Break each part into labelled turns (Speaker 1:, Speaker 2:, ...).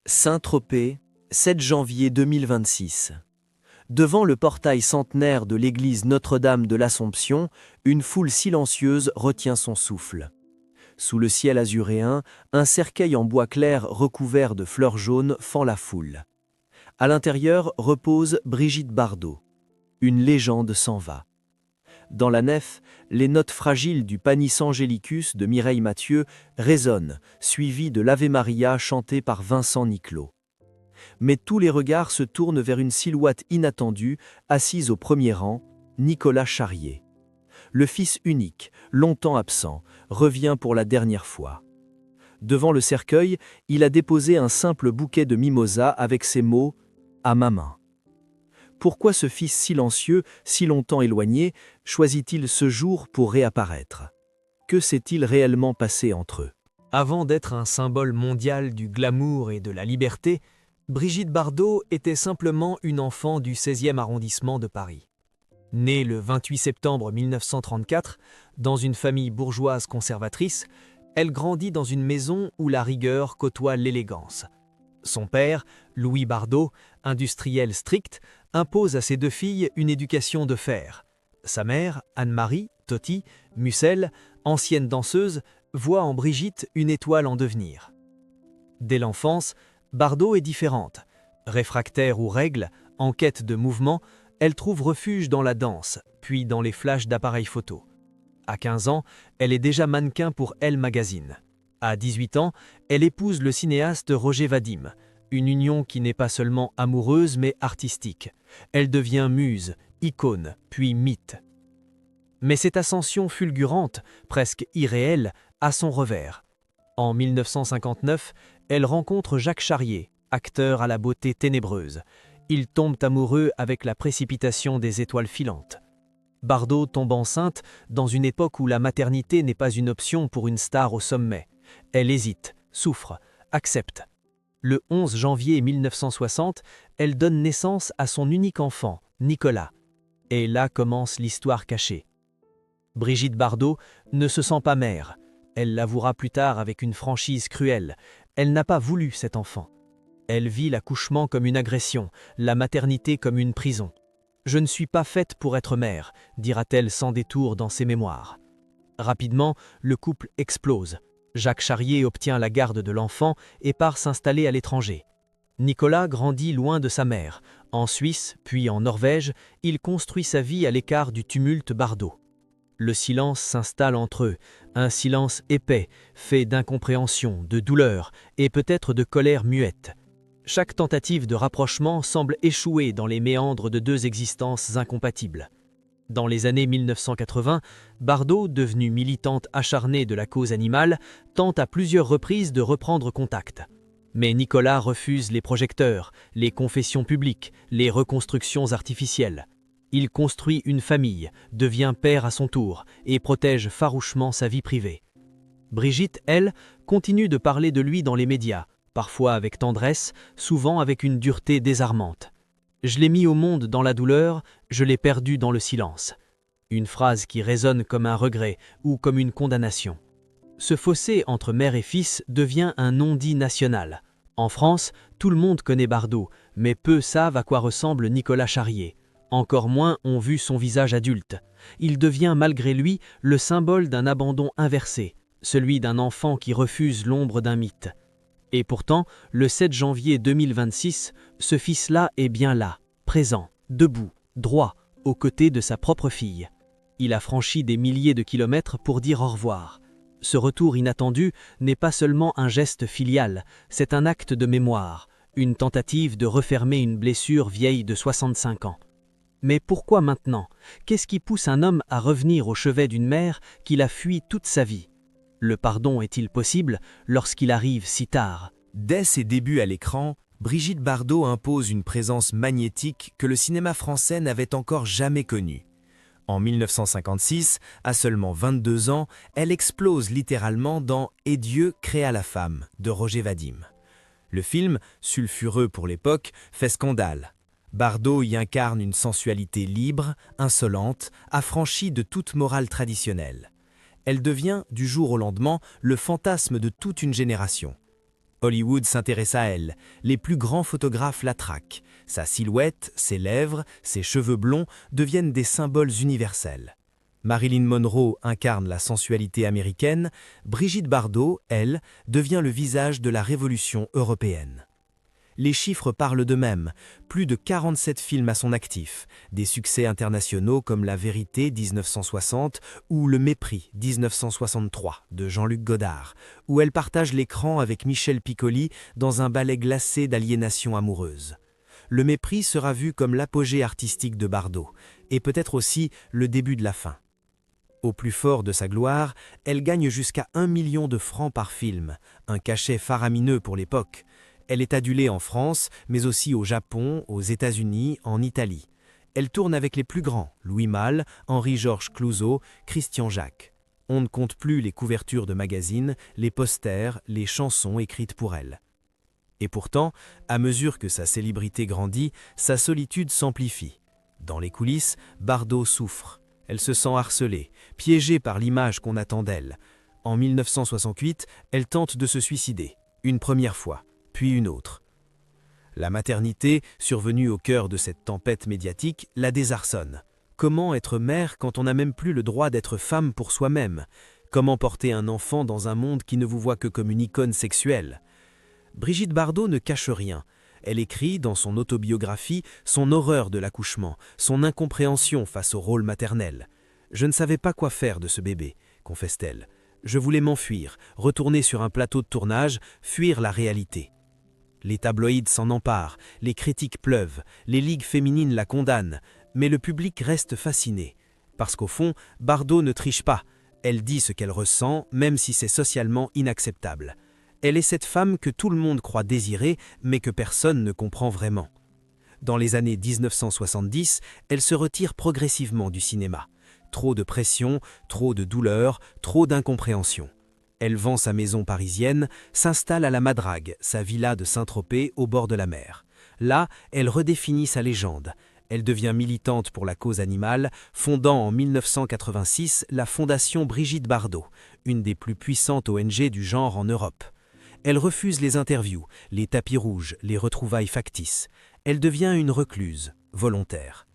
Speaker 1: Saint-Tropez, 7 janvier 2026. Devant le portail centenaire de l'église Notre-Dame de l'Assomption, une foule silencieuse retient son souffle. Sous le ciel azuréen, un cercueil en bois clair recouvert de fleurs jaunes fend la foule. À l'intérieur repose Brigitte Bardot. Une légende s'en va. Dans la nef, les notes fragiles du Panis Angelicus de Mireille Mathieu résonnent, suivies de l'Ave Maria chanté par Vincent Niclot. Mais tous les regards se tournent vers une silhouette inattendue, assise au premier rang, Nicolas Charrier. Le fils unique, longtemps absent, revient pour la dernière fois. Devant le cercueil, il a déposé un simple bouquet de mimosas avec ces mots « à ma main ». Pourquoi ce fils silencieux, si longtemps éloigné, choisit-il ce jour pour réapparaître? Que s'est-il réellement passé entre eux?
Speaker 2: Avant d'être un symbole mondial du glamour et de la liberté, Brigitte Bardot était simplement une enfant du 16e arrondissement de Paris. Née le 28 septembre 1934, dans une famille bourgeoise conservatrice, elle grandit dans une maison où la rigueur côtoie l'élégance. Son père, Louis Bardot, industriel strict, impose à ses deux filles une éducation de fer. Sa mère, Anne-Marie, Totti, Mussel, ancienne danseuse, voit en Brigitte une étoile en devenir. Dès l'enfance, Bardot est différente. Réfractaire aux règles, en quête de mouvement, elle trouve refuge dans la danse, puis dans les flashs d'appareils photo. À 15 ans, elle est déjà mannequin pour Elle Magazine. À 18 ans, elle épouse le cinéaste Roger Vadim, une union qui n'est pas seulement amoureuse mais artistique. Elle devient muse, icône, puis mythe. Mais cette ascension fulgurante, presque irréelle, a son revers. En 1959, elle rencontre Jacques Charrier, acteur à la beauté ténébreuse. Ils tombent amoureux avec la précipitation des étoiles filantes. Bardot tombe enceinte dans une époque où la maternité n'est pas une option pour une star au sommet. Elle hésite, souffre, accepte. Le 11 janvier 1960, elle donne naissance à son unique enfant, Nicolas. Et là commence l'histoire cachée. Brigitte Bardot ne se sent pas mère. Elle l'avouera plus tard avec une franchise cruelle. Elle n'a pas voulu cet enfant. Elle vit l'accouchement comme une agression, la maternité comme une prison. « Je ne suis pas faite pour être mère », dira-t-elle sans détour dans ses mémoires. Rapidement, le couple explose. Jacques Charrier obtient la garde de l'enfant et part s'installer à l'étranger. Nicolas grandit loin de sa mère. En Suisse, puis en Norvège, il construit sa vie à l'écart du tumulte Bardot. Le silence s'installe entre eux, un silence épais, fait d'incompréhension, de douleur et peut-être de colère muette. Chaque tentative de rapprochement semble échouer dans les méandres de deux existences incompatibles. Dans les années 1980, Bardot, devenue militante acharnée de la cause animale, tente à plusieurs reprises de reprendre contact. Mais Nicolas refuse les projecteurs, les confessions publiques, les reconstructions artificielles. Il construit une famille, devient père à son tour et protège farouchement sa vie privée. Brigitte, elle, continue de parler de lui dans les médias, parfois avec tendresse, souvent avec une dureté désarmante. « Je l'ai mis au monde dans la douleur, je l'ai perdu dans le silence ». Une phrase qui résonne comme un regret ou comme une condamnation. Ce fossé entre mère et fils devient un non-dit national. En France, tout le monde connaît Bardot, mais peu savent à quoi ressemble Nicolas Charrier. Encore moins ont vu son visage adulte. Il devient malgré lui le symbole d'un abandon inversé, celui d'un enfant qui refuse l'ombre d'un mythe. Et pourtant, le 7 janvier 2026, ce fils-là est bien là, présent, debout, droit, aux côtés de sa propre fille. Il a franchi des milliers de kilomètres pour dire au revoir. Ce retour inattendu n'est pas seulement un geste filial, c'est un acte de mémoire, une tentative de refermer une blessure vieille de 65 ans. Mais pourquoi maintenant? Qu'est-ce qui pousse un homme à revenir au chevet d'une mère qu'il a fui toute sa vie? Le pardon est-il possible lorsqu'il arrive si tard?
Speaker 1: Dès ses débuts à l'écran, Brigitte Bardot impose une présence magnétique que le cinéma français n'avait encore jamais connue. En 1956, à seulement 22 ans, elle explose littéralement dans « Et Dieu créa la femme » de Roger Vadim. Le film, sulfureux pour l'époque, fait scandale. Bardot y incarne une sensualité libre, insolente, affranchie de toute morale traditionnelle. Elle devient, du jour au lendemain, le fantasme de toute une génération. Hollywood s'intéresse à elle, les plus grands photographes la traquent. Sa silhouette, ses lèvres, ses cheveux blonds deviennent des symboles universels. Marilyn Monroe incarne la sensualité américaine, Brigitte Bardot, elle, devient le visage de la révolution européenne. Les chiffres parlent d'eux-mêmes, plus de 47 films à son actif, des succès internationaux comme La Vérité 1960 ou Le Mépris 1963 de Jean-Luc Godard, où elle partage l'écran avec Michel Piccoli dans un ballet glacé d'aliénation amoureuse. Le Mépris sera vu comme l'apogée artistique de Bardot, et peut-être aussi le début de la fin. Au plus fort de sa gloire, elle gagne jusqu'à 1 million de francs par film, un cachet faramineux pour l'époque. Elle est adulée en France, mais aussi au Japon, aux États-Unis, en Italie. Elle tourne avec les plus grands, Louis Malle, Henri-Georges Clouzot, Christian Jacques. On ne compte plus les couvertures de magazines, les posters, les chansons écrites pour elle. Et pourtant, à mesure que sa célébrité grandit, sa solitude s'amplifie. Dans les coulisses, Bardot souffre. Elle se sent harcelée, piégée par l'image qu'on attend d'elle. En 1968, elle tente de se suicider, une première fois, puis une autre. La maternité, survenue au cœur de cette tempête médiatique, la désarçonne. Comment être mère quand on n'a même plus le droit d'être femme pour soi-même? Comment porter un enfant dans un monde qui ne vous voit que comme une icône sexuelle? Brigitte Bardot ne cache rien. Elle écrit dans son autobiographie son horreur de l'accouchement, son incompréhension face au rôle maternel. « Je ne savais pas quoi faire de ce bébé », confesse-t-elle. « Je voulais m'enfuir, retourner sur un plateau de tournage, fuir la réalité. » Les tabloïds s'en emparent, les critiques pleuvent, les ligues féminines la condamnent, mais le public reste fasciné. Parce qu'au fond, Bardot ne triche pas. Elle dit ce qu'elle ressent, même si c'est socialement inacceptable. Elle est cette femme que tout le monde croit désirer, mais que personne ne comprend vraiment. Dans les années 1970, elle se retire progressivement du cinéma. Trop de pression, trop de douleur, trop d'incompréhension. Elle vend sa maison parisienne, s'installe à la Madrague, sa villa de Saint-Tropez au bord de la mer. Là, elle redéfinit sa légende. Elle devient militante pour la cause animale, fondant en 1986 la Fondation Brigitte Bardot, une des plus puissantes ONG du genre en Europe. Elle refuse les interviews, les tapis rouges, les retrouvailles factices. Elle devient une recluse, volontaire.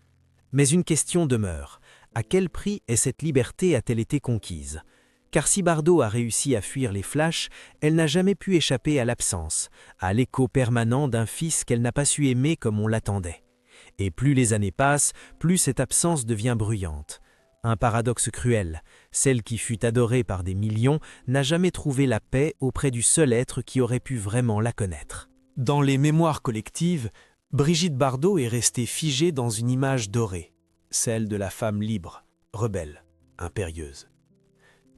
Speaker 1: Mais une question demeure. À quel prix cette liberté a-t-elle été conquise ? Car si Bardot a réussi à fuir les flashs, elle n'a jamais pu échapper à l'absence, à l'écho permanent d'un fils qu'elle n'a pas su aimer comme on l'attendait. Et plus les années passent, plus cette absence devient bruyante. Un paradoxe cruel, celle qui fut adorée par des millions n'a jamais trouvé la paix auprès du seul être qui aurait pu vraiment la connaître.
Speaker 2: Dans les mémoires collectives, Brigitte Bardot est restée figée dans une image dorée, celle de la femme libre, rebelle, impérieuse.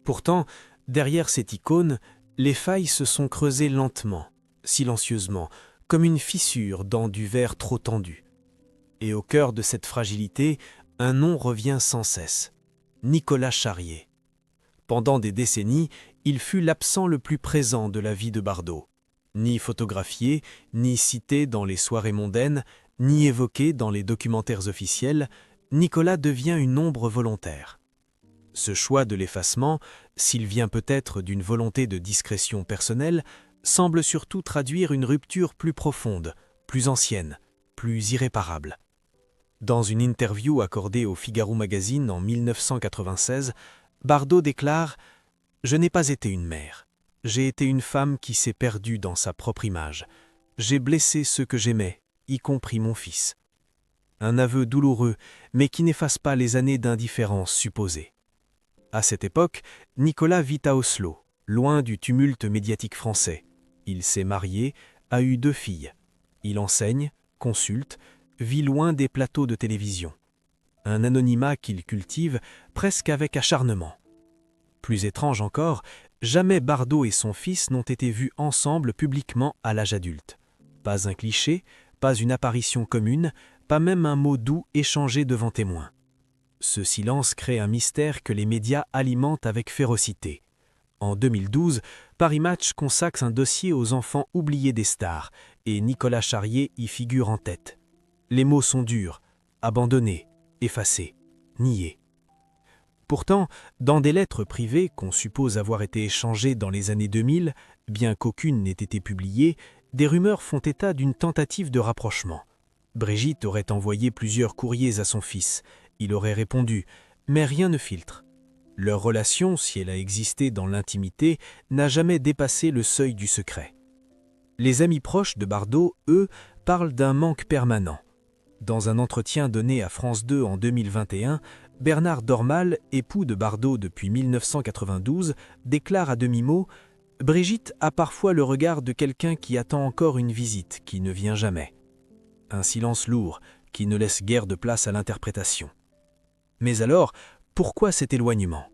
Speaker 2: Pourtant, derrière cette icône, les failles se sont creusées lentement, silencieusement, comme une fissure dans du verre trop tendu. Et au cœur de cette fragilité, un nom revient sans cesse, Nicolas Charrier. Pendant des décennies, il fut l'absent le plus présent de la vie de Bardot. Ni photographié, ni cité dans les soirées mondaines, ni évoqué dans les documentaires officiels, Nicolas devient une ombre volontaire. Ce choix de l'effacement, s'il vient peut-être d'une volonté de discrétion personnelle, semble surtout traduire une rupture plus profonde, plus ancienne, plus irréparable. Dans une interview accordée au Figaro Magazine en 1996, Bardot déclare « Je n'ai pas été une mère. J'ai été une femme qui s'est perdue dans sa propre image. J'ai blessé ceux que j'aimais, y compris mon fils. » Un aveu douloureux, mais qui n'efface pas les années d'indifférence supposée. À cette époque, Nicolas vit à Oslo, loin du tumulte médiatique français. Il s'est marié, a eu 2 filles. Il enseigne, consulte, vit loin des plateaux de télévision. Un anonymat qu'il cultive presque avec acharnement. Plus étrange encore, jamais Bardot et son fils n'ont été vus ensemble publiquement à l'âge adulte. Pas un cliché, pas une apparition commune, pas même un mot doux échangé devant témoins. Ce silence crée un mystère que les médias alimentent avec férocité. En 2012, Paris Match consacre un dossier aux enfants oubliés des stars, et Nicolas Charrier y figure en tête. Les mots sont durs, abandonnés, effacés, niés. Pourtant, dans des lettres privées qu'on suppose avoir été échangées dans les années 2000, bien qu'aucune n'ait été publiée, des rumeurs font état d'une tentative de rapprochement. Brigitte aurait envoyé plusieurs courriers à son fils. Il aurait répondu, mais rien ne filtre. Leur relation, si elle a existé dans l'intimité, n'a jamais dépassé le seuil du secret. Les amis proches de Bardot, eux, parlent d'un manque permanent. Dans un entretien donné à France 2 en 2021, Bernard Dormal, époux de Bardot depuis 1992, déclare à demi-mot « Brigitte a parfois le regard de quelqu'un qui attend encore une visite, qui ne vient jamais. » Un silence lourd, qui ne laisse guère de place à l'interprétation. Mais alors, pourquoi cet éloignement?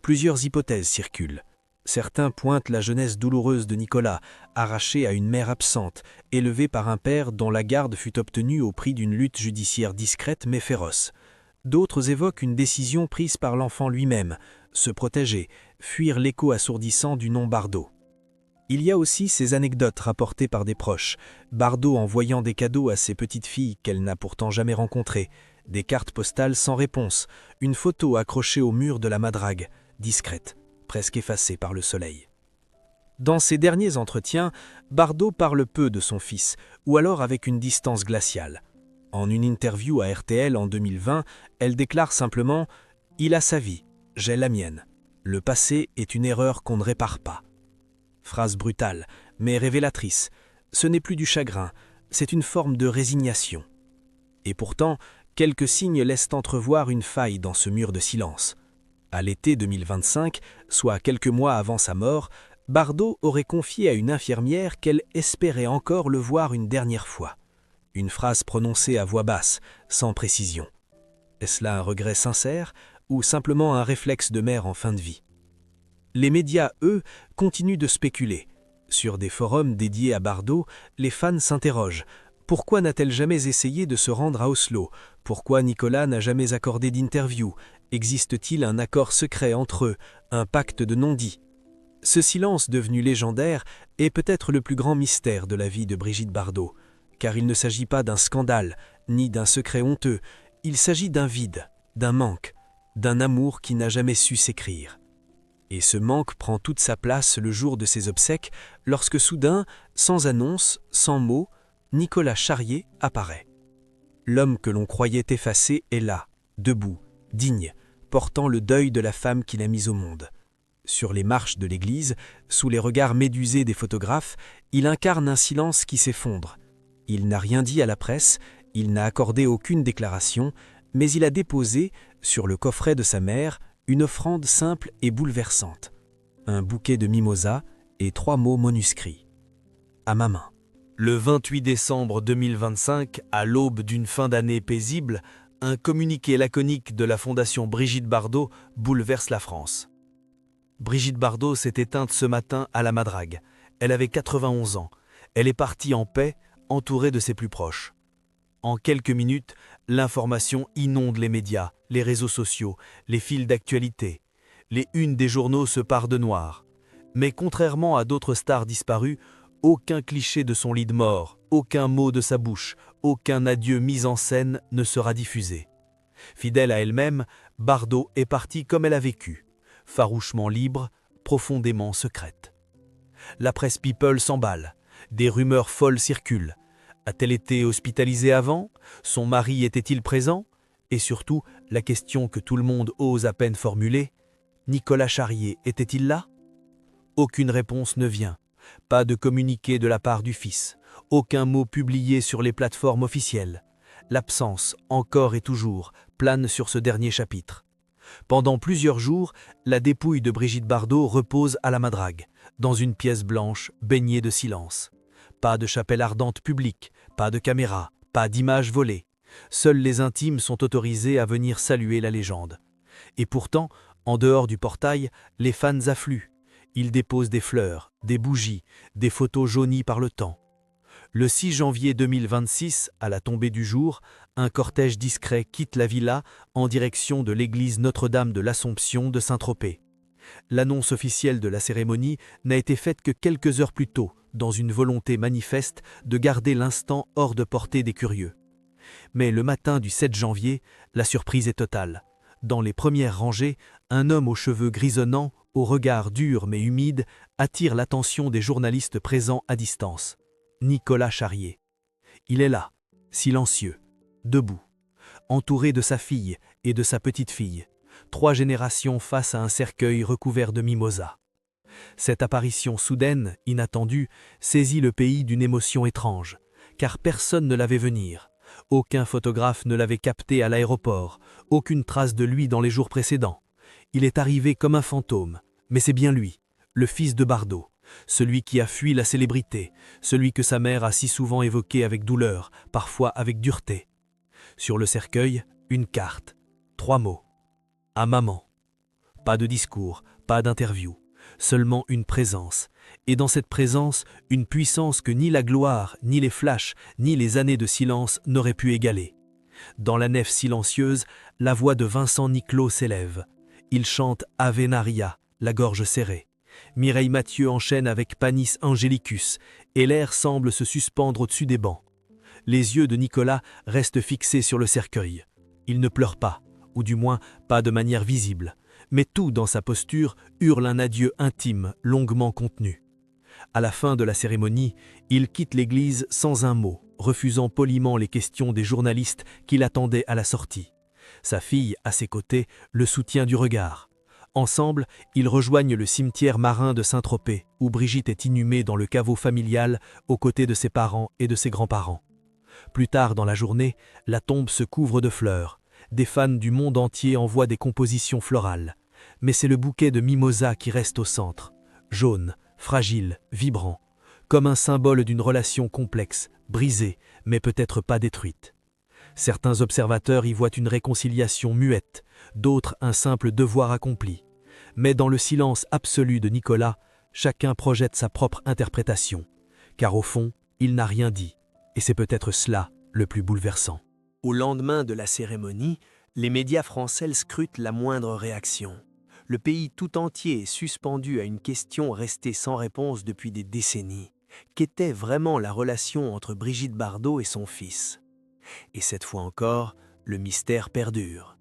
Speaker 2: Plusieurs hypothèses circulent. Certains pointent la jeunesse douloureuse de Nicolas, arraché à une mère absente, élevé par un père dont la garde fut obtenue au prix d'une lutte judiciaire discrète mais féroce. D'autres évoquent une décision prise par l'enfant lui-même, se protéger, fuir l'écho assourdissant du nom Bardot. Il y a aussi ces anecdotes rapportées par des proches, Bardot envoyant des cadeaux à ses petites filles qu'elle n'a pourtant jamais rencontrées, des cartes postales sans réponse, une photo accrochée au mur de la Madrague, discrète, presque effacée par le soleil. Dans ses derniers entretiens, Bardot parle peu de son fils, ou alors avec une distance glaciale. En une interview à RTL en 2020, elle déclare simplement « Il a sa vie, j'ai la mienne. Le passé est une erreur qu'on ne répare pas. » Phrase brutale, mais révélatrice. Ce n'est plus du chagrin, c'est une forme de résignation. Et pourtant, quelques signes laissent entrevoir une faille dans ce mur de silence. À l'été 2025, soit quelques mois avant sa mort, Bardot aurait confié à une infirmière qu'elle espérait encore le voir une dernière fois. Une phrase prononcée à voix basse, sans précision. Est-ce là un regret sincère ou simplement un réflexe de mère en fin de vie? Les médias, eux, continuent de spéculer. Sur des forums dédiés à Bardot, les fans s'interrogent. Pourquoi n'a-t-elle jamais essayé de se rendre à Oslo? Pourquoi Nicolas n'a jamais accordé d'interview? Existe-t-il un accord secret entre eux, un pacte de non-dit? Ce silence devenu légendaire est peut-être le plus grand mystère de la vie de Brigitte Bardot, car il ne s'agit pas d'un scandale, ni d'un secret honteux, il s'agit d'un vide, d'un manque, d'un amour qui n'a jamais su s'écrire. Et ce manque prend toute sa place le jour de ses obsèques, lorsque soudain, sans annonce, sans mots, Nicolas Charrier apparaît. L'homme que l'on croyait effacé est là, debout, digne, portant le deuil de la femme qu'il a mise au monde. Sur les marches de l'église, sous les regards médusés des photographes, il incarne un silence qui s'effondre. Il n'a rien dit à la presse, il n'a accordé aucune déclaration, mais il a déposé, sur le coffret de sa mère, une offrande simple et bouleversante. Un bouquet de mimosas et 3 mots manuscrits. À ma main.
Speaker 1: Le 28 décembre 2025, à l'aube d'une fin d'année paisible, un communiqué laconique de la Fondation Brigitte Bardot bouleverse la France. Brigitte Bardot s'est éteinte ce matin à la Madrague. Elle avait 91 ans. Elle est partie en paix, entourée de ses plus proches. En quelques minutes, l'information inonde les médias, les réseaux sociaux, les fils d'actualité. Les unes des journaux se parent de noir. Mais contrairement à d'autres stars disparues, aucun cliché de son lit de mort, aucun mot de sa bouche, aucun adieu mis en scène ne sera diffusé. Fidèle à elle-même, Bardot est partie comme elle a vécu, farouchement libre, profondément secrète. La presse people s'emballe, des rumeurs folles circulent. A-t-elle été hospitalisée avant? Son mari était-il présent? Et surtout, la question que tout le monde ose à peine formuler, Nicolas Charrier était-il là? Aucune réponse ne vient. Pas de communiqué de la part du fils. Aucun mot publié sur les plateformes officielles. L'absence, encore et toujours, plane sur ce dernier chapitre. Pendant plusieurs jours, la dépouille de Brigitte Bardot repose à la Madrague, dans une pièce blanche baignée de silence. Pas de chapelle ardente publique, pas de caméra, pas d'images volées. Seuls les intimes sont autorisés à venir saluer la légende. Et pourtant, en dehors du portail, les fans affluent. Ils déposent des fleurs, des bougies, des photos jaunies par le temps. Le 6 janvier 2026, à la tombée du jour, un cortège discret quitte la villa en direction de l'église Notre-Dame de l'Assomption de Saint-Tropez. L'annonce officielle de la cérémonie n'a été faite que quelques heures plus tôt, dans une volonté manifeste de garder l'instant hors de portée des curieux. Mais le matin du 7 janvier, la surprise est totale. Dans les premières rangées,
Speaker 3: Un homme aux cheveux grisonnants, au regard dur mais humide, attire l'attention des journalistes présents à distance. Nicolas Charrier. Il est là, silencieux, debout, entouré de sa fille et de sa petite-fille, 3 générations face à un cercueil recouvert de mimosas. Cette apparition soudaine, inattendue, saisit le pays d'une émotion étrange, car personne ne l'avait venir. Aucun photographe ne l'avait capté à l'aéroport, aucune trace de lui dans les jours précédents. Il est arrivé comme un fantôme, mais c'est bien lui, le fils de Bardot, celui qui a fui la célébrité, celui que sa mère a si souvent évoqué avec douleur, parfois avec dureté. Sur le cercueil, une carte, 3 mots. À maman. Pas de discours, pas d'interview, seulement une présence. Et dans cette présence, une puissance que ni la gloire, ni les flashs, ni les années de silence n'auraient pu égaler. Dans la nef silencieuse, la voix de Vincent Niclot s'élève. Il chante Ave Maria, la gorge serrée. Mireille Mathieu enchaîne avec Panis Angelicus, et l'air semble se suspendre au-dessus des bancs. Les yeux de Nicolas restent fixés sur le cercueil. Il ne pleure pas, ou du moins pas de manière visible, mais tout dans sa posture hurle un adieu intime, longuement contenu. À la fin de la cérémonie, il quitte l'église sans un mot, refusant poliment les questions des journalistes qui l'attendaient à la sortie. Sa fille, à ses côtés, le soutient du regard. Ensemble, ils rejoignent le cimetière marin de Saint-Tropez, où Brigitte est inhumée dans le caveau familial, aux côtés de ses parents et de ses grands-parents. Plus tard dans la journée, la tombe se couvre de fleurs. Des fans du monde entier envoient des compositions florales. Mais c'est le bouquet de mimosas qui reste au centre. Jaune, fragile, vibrant. Comme un symbole d'une relation complexe, brisée, mais peut-être pas détruite. Certains observateurs y voient une réconciliation muette, d'autres un simple devoir accompli. Mais dans le silence absolu de Nicolas, chacun projette sa propre interprétation. Car au fond, il n'a rien dit. Et c'est peut-être cela le plus bouleversant.
Speaker 1: Au lendemain de la cérémonie, les médias français scrutent la moindre réaction. Le pays tout entier est suspendu à une question restée sans réponse depuis des décennies. Qu'était vraiment la relation entre Brigitte Bardot et son fils ? Et cette fois encore, le mystère perdure.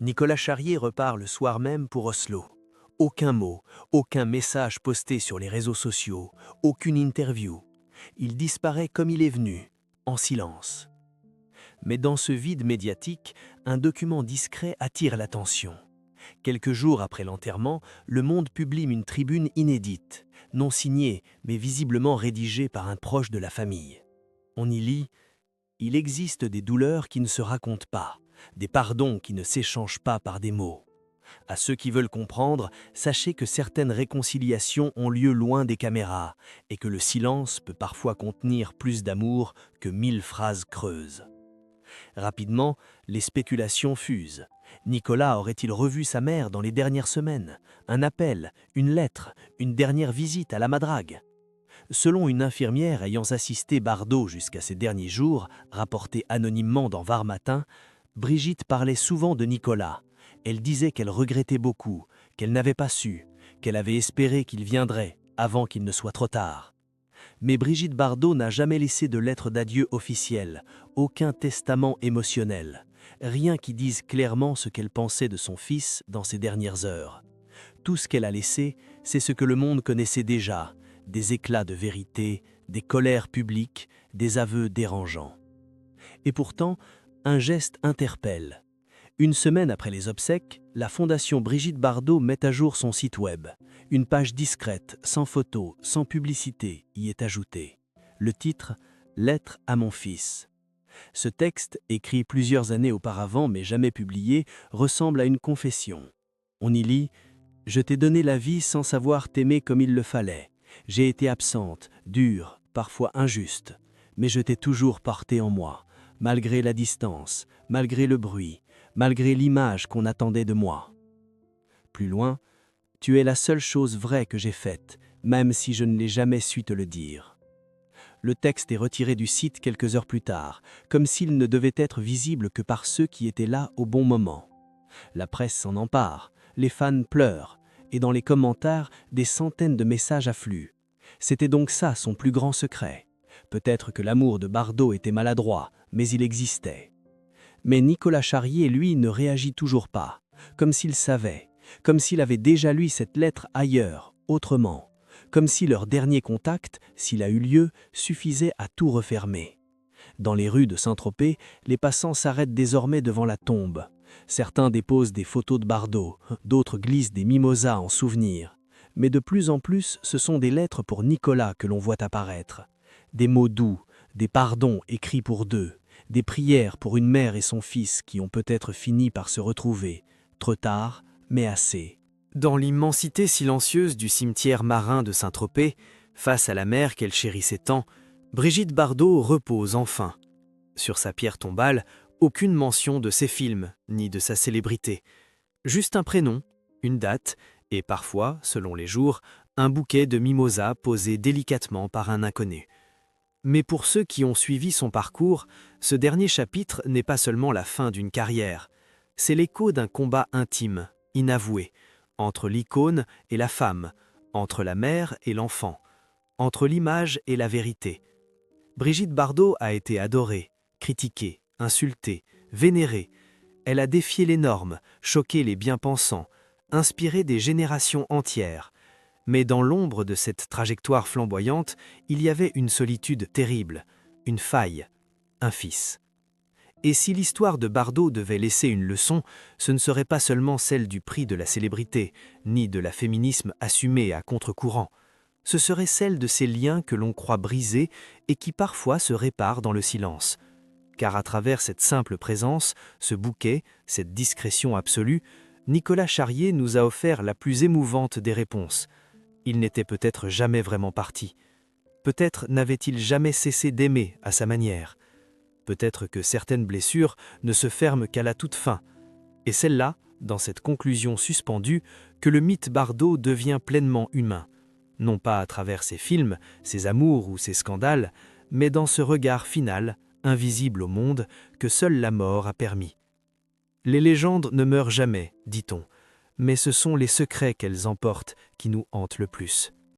Speaker 1: Nicolas Charrier repart le soir même pour Oslo. Aucun mot, aucun message posté sur les réseaux sociaux, aucune interview. Il disparaît comme il est venu, en silence. Mais dans ce vide médiatique, un document discret attire l'attention. Quelques jours après l'enterrement, Le Monde publie une tribune inédite, non signée, mais visiblement rédigée par un proche de la famille. On y lit « Il existe des douleurs qui ne se racontent pas, des pardons qui ne s'échangent pas par des mots. À ceux qui veulent comprendre, sachez que certaines réconciliations ont lieu loin des caméras et que le silence peut parfois contenir plus d'amour que 1000 phrases creuses. » Rapidement, les spéculations fusent. Nicolas aurait-il revu sa mère dans les dernières semaines? Un appel, une lettre, une dernière visite à la Madrague? Selon une infirmière ayant assisté Bardot jusqu'à ces derniers jours, rapportée anonymement dans Var Matin, Brigitte parlait souvent de Nicolas. Elle disait qu'elle regrettait beaucoup, qu'elle n'avait pas su, qu'elle avait espéré qu'il viendrait, avant qu'il ne soit trop tard. Mais Brigitte Bardot n'a jamais laissé de lettre d'adieu officielle, aucun testament émotionnel, rien qui dise clairement ce qu'elle pensait de son fils dans ces dernières heures. Tout ce qu'elle a laissé, c'est ce que le monde connaissait déjà, des éclats de vérité, des colères publiques, des aveux dérangeants. Et pourtant, un geste interpelle. Une semaine après les obsèques, la Fondation Brigitte Bardot met à jour son site web. Une page discrète, sans photo, sans publicité, y est ajoutée. Le titre « Lettre à mon fils ». Ce texte, écrit plusieurs années auparavant mais jamais publié, ressemble à une confession. On y lit « Je t'ai donné la vie sans savoir t'aimer comme il le fallait. J'ai été absente, dure, parfois injuste, mais je t'ai toujours porté en moi, malgré la distance, malgré le bruit, malgré l'image qu'on attendait de moi. » Plus loin, « Tu es la seule chose vraie que j'ai faite, même si je ne l'ai jamais su te le dire. » Le texte est retiré du site quelques heures plus tard, comme s'il ne devait être visible que par ceux qui étaient là au bon moment. La presse s'en empare, les fans pleurent, et dans les commentaires, des centaines de messages affluent. C'était donc ça son plus grand secret. Peut-être que l'amour de Bardot était maladroit, mais il existait. Mais Nicolas Charrier, lui, ne réagit toujours pas, comme s'il savait,
Speaker 3: comme s'il avait déjà lu cette lettre ailleurs, autrement, comme si leur dernier contact, s'il a eu lieu, suffisait à tout refermer. Dans les rues de Saint-Tropez, les passants s'arrêtent désormais devant la tombe. Certains déposent des photos de Bardot, d'autres glissent des mimosas en souvenir. Mais de plus en plus, ce sont des lettres pour Nicolas que l'on voit apparaître. Des mots doux, des pardons écrits pour deux, des prières pour une mère et son fils qui ont peut-être fini par se retrouver. Trop tard, mais assez.
Speaker 2: Dans l'immensité silencieuse du cimetière marin de Saint-Tropez, face à la mer qu'elle chérissait tant, Brigitte Bardot repose enfin. Sur sa pierre tombale, aucune mention de ses films, ni de sa célébrité. Juste un prénom, une date, et parfois, selon les jours, un bouquet de mimosas posé délicatement par un inconnu. Mais pour ceux qui ont suivi son parcours, ce dernier chapitre n'est pas seulement la fin d'une carrière, c'est l'écho d'un combat intime, inavoué, entre l'icône et la femme, entre la mère et l'enfant, entre l'image et la vérité. Brigitte Bardot a été adorée, critiquée, insultée, vénérée. Elle a défié les normes, choqué les bien-pensants, inspiré des générations entières. Mais dans l'ombre de cette trajectoire flamboyante, il y avait une solitude terrible, une faille, un fils. Et si l'histoire de Bardot devait laisser une leçon, ce ne serait pas seulement celle du prix de la célébrité, ni de la féminisme assumé à contre-courant. Ce serait celle de ces liens que l'on croit brisés et qui parfois se réparent dans le silence. Car à travers cette simple présence, ce bouquet, cette discrétion absolue, Nicolas Charrier nous a offert la plus émouvante des réponses. Il n'était peut-être jamais vraiment parti. Peut-être n'avait-il jamais cessé d'aimer à sa manière. Peut-être que certaines blessures ne se ferment qu'à la toute fin. Et c'est là, dans cette conclusion suspendue, que le mythe Bardot devient pleinement humain. Non pas à travers ses films, ses amours ou ses scandales, mais dans ce regard final, invisible au monde, que seule la mort a permis. Les légendes ne meurent jamais, dit-on, mais ce sont les secrets qu'elles emportent qui nous hantent le plus.